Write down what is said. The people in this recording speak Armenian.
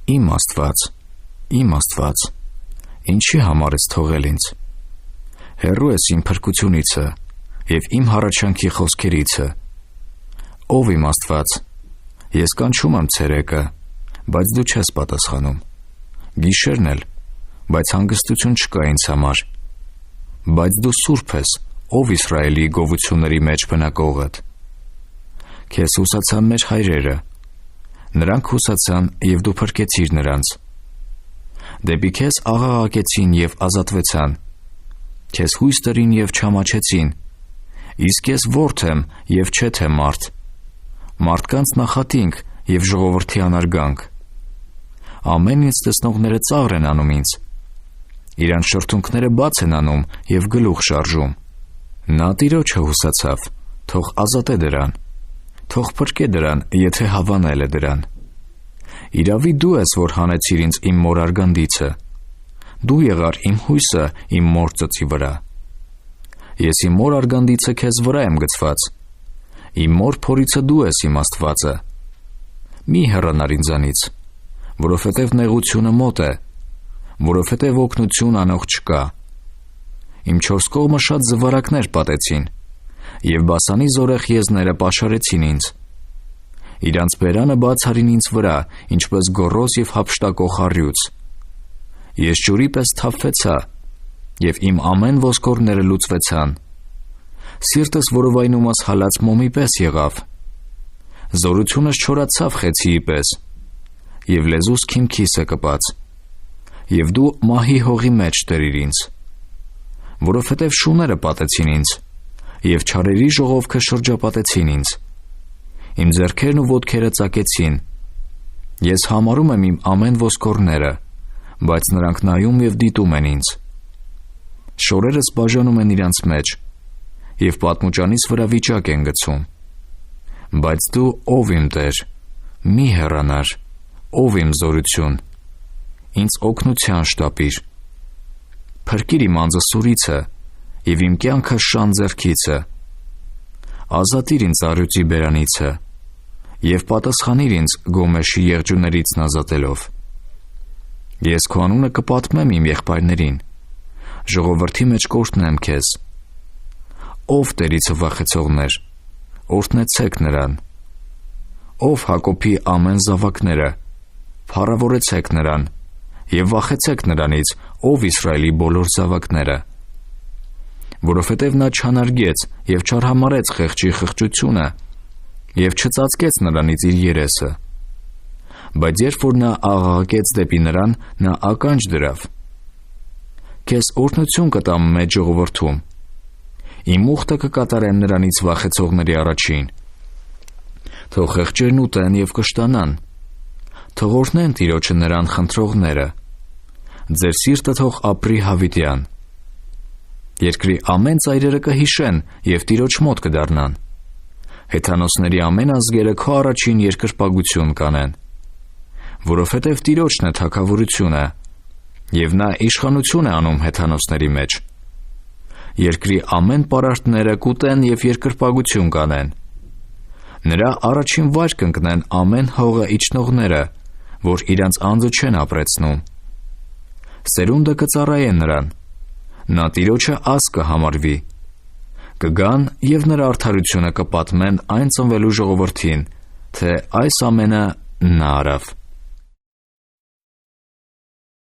Իմ Աստված, ինչի համար ես թողել ինձ։ Հեռու ես իմ փրկությունիցը և իմ հառաչանքի խոսքերիցը։ Ով իմ Աստված, ես կանչում եմ ցերեկը, բայց դու չես պատասխանում, գիշերն էլ, բայց հանգստություն չկա ինձ համար։ Բայց դու սուրբ ես, ով Իսրայելի գովությունների մեջ բնակողդ։ Քեզ հուսացան մեր հայրերը, նրանք հուսացան և դու փրկեցիր նրանց։ Դեպի քեզ աղաղակեցին և ազատվեցան, քեզ հույս տրին և չամաչեցին, իսկ ես որդի եմ և չէ թե մարդ, մարդկանց նախատինք և ժողովրդի անարգանք։ Ամեն ինձ տեսնողները ծաղր են անում ինձ, իրանց շրթունքները բաց են անում և գլուխ շարժում։ Նա Տիրոջը հուսացավ, թող ազատե դրան, թող փրկե դրան, եթե հավանել է դրան։ Իրավի դու ես, որ հանեցիր ինձ իմ մոր արգանդիցը, դու եղար իմ հույսը իմ մոր ծծի վրա։ Ես իմ մոր արգանդիցը քեզ վրա եմ գցված, իմ մոր փորիցը դու ես իմ Աստվածը։ Մի հեռանար ինձանից, որովհետև նեղությունը մոտ է, որովհետև օգնություն անող չկա։ Իմ չորս կողմը շատ զվարակներ պատեցին, և Բասանի զորեղ եզները պաշարեցին ինձ։ Իրանց բերանը բաց արին ինձ վրա, ինչպես գոռոզ և հափշտակող առյուծ։ Ես ջուրի պես թափվեցա, և իմ ամեն ոսկորները լուծվեցան։ Սիրտս որովայնումս հալած մոմի պես եղավ։ Զորությունս չորացավ խեցիի պես, և լեզուս քիմքիսը կպած, և դու մահի հողի մեջ դրիր ինձ։ Որովհետև շուները պատեցին ինձ, և չարերի ժողովքը շրջապատեցին ինձ։ Իմ ձեռքերն ու ոտքերը ծակեցին։ Ես համարում եմ իմ ամեն ոսկորները, բայց նրանք նայում և դիտում են ինձ։ Շորերս բաժանում են իրանց մեջ, և պատմուճանիս վրա վիճակ են գցում։ Բայց դու, ով իմ Տեր, մի հեռանար, ով իմ զորություն, ինձ օգնության շտապիր։ Փրկիր իմ անձը սուրիցը և իմ կյանքը շան ձեռքիցը։ Ազատիր ինձ առյուծի բերանիցը և պատասխանիր ինձ Գոմեշի եղջյուներիցն ազատելով։ Ես քո անունը կպատմեմ իմ եղբայրներին, ժողովրդի մեջ կօրհնեմ քեզ։ Ով Տերիցը վախեցողներ, օրհնեցեք նրան։ Ով Հակոբի ամեն զավակները, փառավորեցեք նրան և վախեցեք նրանից, ով Իսրայելի բոլոր զավակները։ Որովհետև նա չանարգեց և չարհամարեց խեղճի խղճությունը և չծածկեց նրանից իր երեսը։ Բայց երբ որ նա աղաղակեց դեպի նրան, նա ականջ դրավ։ Քեզ օրհնություն կտամ մեծ ժողովրդում, իմ ուխտը կկատարեմ նրանից վախեցողների առաջին։ Թող խեղճերն ուտեն և կշտանան, թող օրհնեն Տիրոջը նրան խնդրողները։ Ձեր սիրտը թող ապրի հավիտյան։ Երկրի ամեն ծայրերը կհիշեն և Տիրոջ մոտ կդառնան։ Հեթանոսների ամեն ազգերը քո առաջին երկրպագություն կանեն։ Որովհետև Տիրոջն է թագավորությունը, և նա իշխանություն է անում հեթանոսների մեջ։ Երկրի ամեն պարարտները կուտեն և երկրպագություն կանեն։ Նրա առաջին վայր կընկնեն ամեն հողը իջնողները, որ իրանց անձը չեն ապրեցնում։ Սերունդը կծառայե նրան, նա Տիրոջը ազգ կհամարվի։ Կգան և նրա արդարությունը կպատմեն այն ծնվելու ժողովրդին, թե այս ամենը նա արավ։